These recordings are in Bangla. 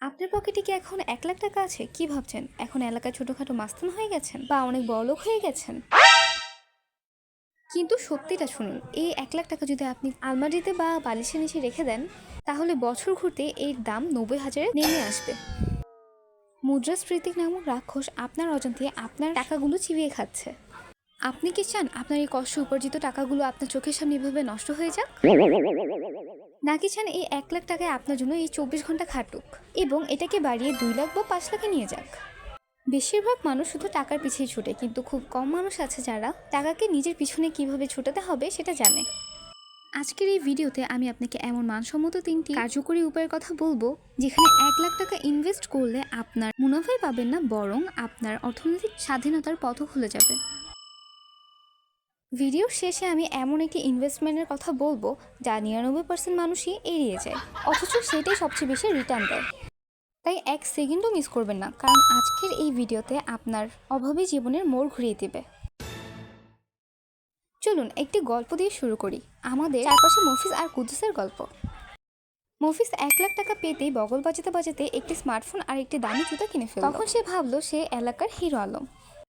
আপনার পকেটে কি এখন 1 লাখ টাকা আছে? কি ভাবছেন এখন এলাকায় ছোটখাটো মাস্তান হয়ে গেছেন বা অনেক বড়লোক হয়ে গেছেন? কিন্তু সত্যিটা শুনুন, এই 1 লাখ টাকা যদি আপনি আলমারিতে বা বালিশের নিচে রেখে দেন, তাহলে বছর ঘুরতে এর দাম 90,000-এ নেমে আসবে। মুদ্রাস্ফীতি নামক রাক্ষস আপনার অজান্তে আপনার টাকাগুলো চিবিয়ে খাচ্ছে। আপনি কি চান আপনার এই কষ্ট উপার্জিত টাকাগুলো আপনার চোখের সামনে এভাবে নষ্ট হয়ে যাক, নাকি চান এই 1 লাখ টাকায় আপনার জন্য এই 24 ঘন্টা খাটুক এবং এটাকে বাড়িয়ে 2 লাখ বা 5 লাখে নিয়ে যাক? বেশিরভাগ মানুষ শুধু টাকার পিছিয়ে ছুটে, কিন্তু খুব কম মানুষ আছে যারা টাকাকে নিজের পিছনে কিভাবে ছুটাতে হবে সেটা জানে। আজকের এই ভিডিওতে আমি আপনাকে এমন মানসম্মত 3টি কার্যকরী উপায়ের কথা বলবো, যেখানে 1 লাখ টাকা ইনভেস্ট করলে আপনার মুনাফাই পাবেন না, বরং আপনার অর্থনৈতিক স্বাধীনতার পথও খুলে যাবে। ভিডিওর শেষে আমি এমন একটি ইনভেস্টমেন্টের কথা বলবো যা 99% মানুষই এড়িয়ে যায়, অথচ সেটাই সবচেয়ে বেশি রিটার্ন দেয়। তাই 1 সেকেন্ডও মিস করবেন না, কারণ আজকের এই ভিডিওতে আপনার অভাবী জীবনের মোড় ঘুরিয়ে দিবে। চলুন একটি গল্প দিয়ে শুরু করি, আমাদের চারপাশে মফিজ আর কুদ্দুসের গল্প। মফিজ 1 লাখ টাকা পেতেই বগল বাজাতে বাজাতে একটি স্মার্টফোন আর একটি দামি জুতা কিনে ফেলল। তখন সে ভাবলো সে এলাকার হিরো আলম।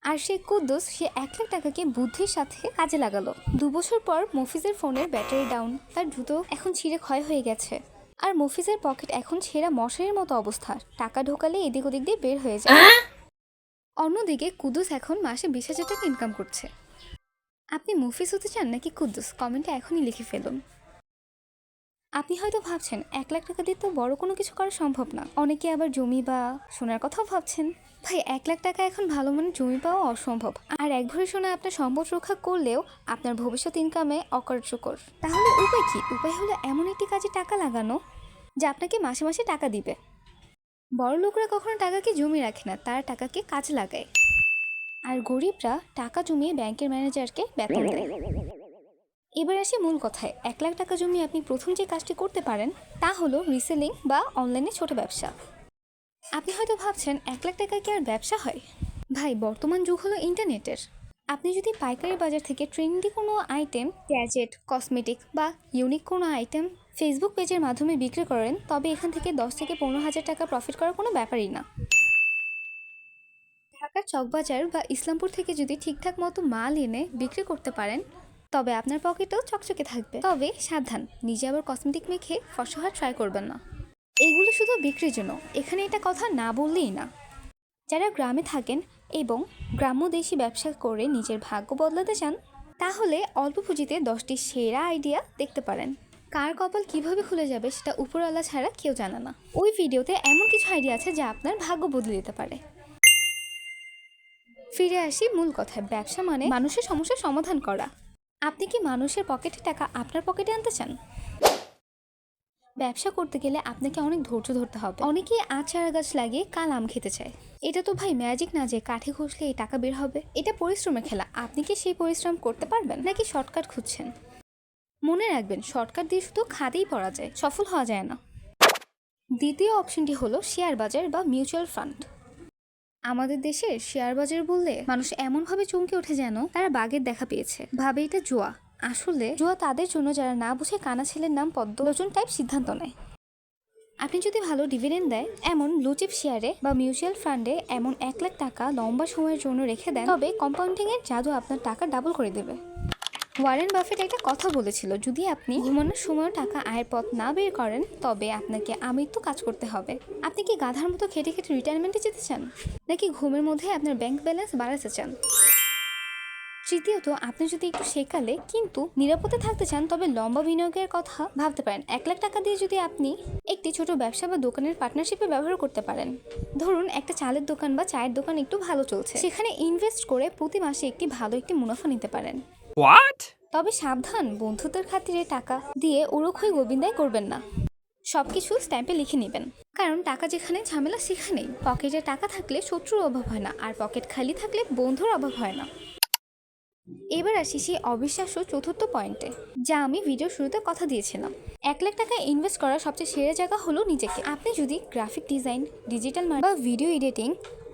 আর সে কুদ্দুস, সে 1 লাখ টাকাকে বুদ্ধির সাথে কাজে লাগালো। 2 বছর পর মফিজের ফোনের ব্যাটারি ডাউন, তার জুতো এখন ছিঁড়ে ক্ষয় হয়ে গেছে, আর মফিজের পকেট এখন ছেঁড়া মশারির মতো অবস্থা, টাকা ঢোকালে এদিক ওদিক দিয়ে বের হয়ে যায়। অন্যদিকে কুদ্দুস এখন মাসে 20,000 টাকা ইনকাম করছে। আপনি মফিজ হতে চান নাকি কুদ্দুস? কমেন্টে এখনই লিখে ফেলুন। আপনি হয়তো ভাবছেন 1 লাখ টাকা দিয়ে তো বড় কোনো কিছু করা সম্ভব না, অনেকে আবার জমি বা সোনার কথাও ভাবছেন। ভাই, 1 লাখ টাকা এখন ভালো মানের জমি পাওয়া অসম্ভব, আর 1 ভরি সোনা আপনার সম্পদ রক্ষা করলেও আপনার ভবিষ্যৎ ইনকামে অকার্যকর। তাহলে উপায় কি? উপায় হলো এমন একটি কাজে টাকা লাগানো যা আপনাকে মাসে মাসে টাকা দিবে। বড় লোকরা কখনো টাকাকে জমিয়ে রাখে না, তারা টাকাকে কাজে লাগায়, আর গরিবরা টাকা জমিয়ে ব্যাংকের ম্যানেজারকে বেতন দেয়। এবার আসি মূল কথায়। 1 লাখ টাকা জমিয়ে আপনি প্রথম যে কাজটি করতে পারেন তা হলো রিসেলিং বা অনলাইনে ছোট ব্যবসা। আপনি হয়তো ভাবছেন 1 লাখ টাকায় কি আর ব্যবসা হয়? ভাই, বর্তমান যুগ হলো ইন্টারনেটের। আপনি যদি পাইকারি বাজার থেকে ট্রেন্ডি কোনো আইটেম, গ্যাজেট, কসমেটিক বা ইউনিক কোনো আইটেম ফেসবুক পেজের মাধ্যমে বিক্রি করেন, তবে এখান থেকে 10 থেকে 15,000 টাকা প্রফিট করার কোনো ব্যাপারই না। ঢাকার চকবাজার বা ইসলামপুর থেকে যদি ঠিকঠাক মতো মাল এনে বিক্রি করতে পারেন, তবে আপনার পকেটেও চকচকে থাকবে। তবে সাবধান, নিজে আবার কসমেটিক মেখে ফর্সা হওয়ার ট্রাই করবেন না। এইগুলো শুধু বিক্রির জন্য, এখানে এটা কথা না বললেই না। যারা গ্রামে থাকেন এবং গ্রাম্য দেশি ব্যবসা করে নিজের ভাগ্য বদলাতে চান, তাহলে অল্প পুঁজিতে 10টি সেরা আইডিয়া দেখতে পারেন। কার কপাল কিভাবে খুলে যাবে সেটা উপরওয়ালা ছাড়া কেউ জানে না। ওই ভিডিওতে এমন কিছু আইডিয়া আছে যা আপনার ভাগ্য বদলে দিতে পারে। ফিরে আসি মূল কথায়। ব্যবসা মানে মানুষের সমস্যার সমাধান করা। আপনি কি মানুষের পকেটে টাকা আপনার পকেটে আনতে চান? ব্যবসা করতে গেলে আপনাকে অনেক ধৈর্য ধরতে হবে। অনেকেই আজ চারা গাছ লাগিয়ে কাল আম খেতে চায়। এটা তো ভাই ম্যাজিক না যে কাঠে ঘষলে এই টাকা বের হবে। এটা পরিশ্রমের খেলা। আপনি কি সেই পরিশ্রম করতে পারবেন, নাকি শর্টকাট খুঁজছেন? মনে রাখবেন, শর্টকাট দিয়ে শুধু খাতেই পড়া যায়, সফল হওয়া যায় না। দ্বিতীয় অপশনটি হলো শেয়ার বাজার বা মিউচুয়াল ফান্ড। আমাদের দেশের শেয়ার বাজার বললে মানুষ এমনভাবে চমকে ওঠে যেন তারা বাঘের দেখা পেয়েছে, ভাবে এটা জুয়া। আসলে জুয়া তাদের জন্য যারা না বুঝে কানা ছেলের নাম পদ্মলোচন টাইপ সিদ্ধান্ত নেয়। আপনি যদি ভালো ডিভিডেন্ড দেয় এমন ব্লুচিপ শেয়ারে বা মিউচুয়াল ফান্ডে এমন 1 লাখ টাকা লম্বা সময়ের জন্য রেখে দেন, তবে কম্পাউন্ডিংয়ের জাদু আপনার টাকা ডাবল করে দেবে। ওয়ারেন বাফেট একটা কথা বলেছিল, যদি আপনি ঘুমানোর সময় টাকা আয়ের পথ না বের করেন, তবে আপনাকে আমৃত্যু কাজ করতে হবে। আপনি কি গাধার মতো খেটে খেটে রিটায়ারমেন্টে যেতে চান, নাকি ঘুমের মধ্যে আপনার ব্যাংক ব্যালেন্স বাড়াতে চান? তৃতীয়ত, আপনি যদি একটু সেকালে কিন্তু নিরাপদে থাকতে চান, তবে লম্বা বিনিয়োগের কথা ভাবতে পারেন। 1 লাখ টাকা দিয়ে যদি আপনি একটি ছোট ব্যবসা বা দোকানের পার্টনারশিপে ব্যবহার করতে পারেন। ধরুন একটা চালের দোকান বা চায়ের দোকান একটু ভালো চলছে, সেখানে ইনভেস্ট করে প্রতি মাসে ভালো একটি মুনাফা নিতে পারেন। তবে সাবধান, বন্ধুত্বের খাতিরে টাকা দিয়ে উড়োখই গোবিন্দাই করবেন না। সবকিছু স্ট্যাম্পে লিখে নেবেন, কারণ টাকা যেখানে ঝামেলা সেখানেই। পকেটে টাকা থাকলে শত্রুর অভাব হয় না, আর পকেট খালি থাকলে বন্ধুর অভাব হয় না। এবার আসি সেই অবিশ্বাস্য চতুর্থ পয়েন্টে, যা আমি ভিডিও শুরুতে কথা দিয়েছিলাম। 1 লাখ টাকা ইনভেস্ট করার সবচেয়ে সেরা জায়গা হলো নিজেকে। আপনি যদি গ্রাফিক ডিজাইন, ডিজিটাল বা ভিডিও এডিটিং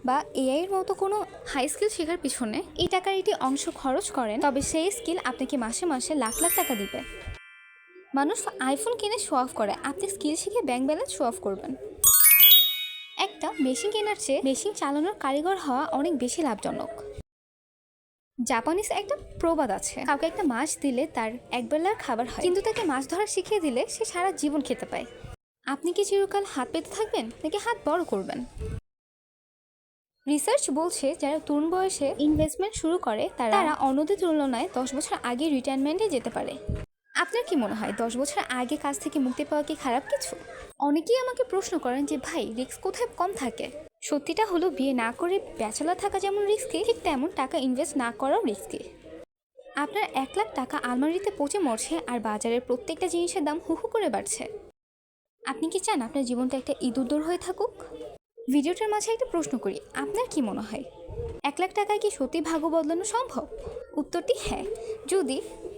বা এআই এর মতো কোনো হাই স্কিল শেখার পিছনে এই টাকার একটি অংশ খরচ করেন, তবে সেই স্কিল আপনাকে মাসে মাসে লাখ লাখ টাকা দিবে। মানুষ আইফোন কিনে শো অফ করে, আপনি স্কিল শিখে ব্যাংক ব্যালেন্স শো অফ করবেন। মেশিন কেনার চেয়ে মেশিন চালানোর কারিগর হওয়া অনেক বেশি লাভজনক। জাপানিজ একটা প্রবাদ আছে, কাউকে একটা মাছ দিলে তার একবেলার খাবার হয়, কিন্তু তাকে মাছ ধরা শিখিয়ে দিলে সে সারা জীবন খেতে পায়। আপনি কি চিরকাল হাত পেতে থাকবেন নাকি হাত বড় করবেন? রিসার্চ বলছে যারা তরুণ বয়সে ইনভেস্টমেন্ট শুরু করে তারা অন্যদের তুলনায় 10 বছর আগে রিটায়ারমেন্টে যেতে পারে। আপনার কি মনে হয় 10 বছর আগে কাজ থেকে মুক্তি পাওয়া কি খারাপ কিছু? অনেকেই আমাকে প্রশ্ন করেন যে ভাই রিস্ক কোথায় কম থাকে। সত্যিটা হলো বিয়ে না করে ব্যাচেলর থাকা যেমন রিস্কি, ঠিক তেমন টাকা ইনভেস্ট না করাও রিস্কি। আপনার 1 লাখ টাকা আলমারিতে পচে মরছে আর বাজারের প্রত্যেকটা জিনিসের দাম হু হু করে বাড়ছে। আপনি কি চান আপনার জীবনটা একটা ইঁদুর হয়ে থাকুক? ভিডিওটার মাঝে একটা প্রশ্ন করি, আপনার কি মনে হয় 1 লাখ টাকায় কি সত্যি ভাগ্য বদলানো সম্ভব? উত্তরটি হ্যাঁ, যদি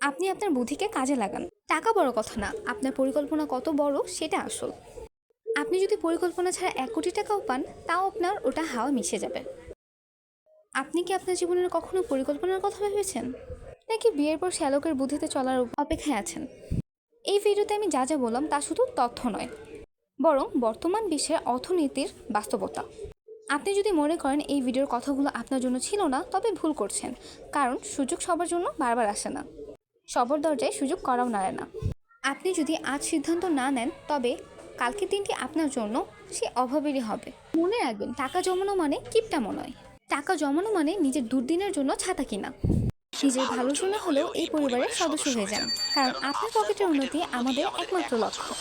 আপনি আপনার বুদ্ধিকে কাজে লাগান। টাকা বড় কথা না, আপনার পরিকল্পনা কত বড় সেটা আসল। আপনি যদি পরিকল্পনা ছাড়া 1 কোটি টাকাও পান, তাও আপনার ওটা হাওয়া মিশে যাবে। আপনি কি আপনার জীবনের কখনো পরিকল্পনার কথা ভেবেছেন, নাকি বিয়ের পর শ্যালকের বুদ্ধিতে চলার অপেক্ষায় আছেন? এই ভিডিওতে আমি যা যা বললাম তা শুধু তথ্য নয়, বরং বর্তমান বিশ্বের অর্থনীতির বাস্তবতা। আপনি যদি মনে করেন এই ভিডিওর কথাগুলো আপনার জন্য ছিল না, তবে ভুল করছেন, কারণ সুযোগ সবার জন্য বারবার আসে না, সবার দরজায় সুযোগ করাও নাড়ে না। আপনি যদি আজ সিদ্ধান্ত না নেন, তবে কালকের দিনটি আপনার জন্য সে অভাবেরই হবে। মনে রাখবেন, টাকা জমানো মানে কিপটামো নয়, টাকা জমানো মানে নিজের দুর্দিনের জন্য ছাতা কিনা। নিজের ভালোর জন্য হলেও এই পরিবারের সদস্য হয়ে যান, কারণ আপনার পকেটের উন্নতি আমাদের একমাত্র লক্ষ্য।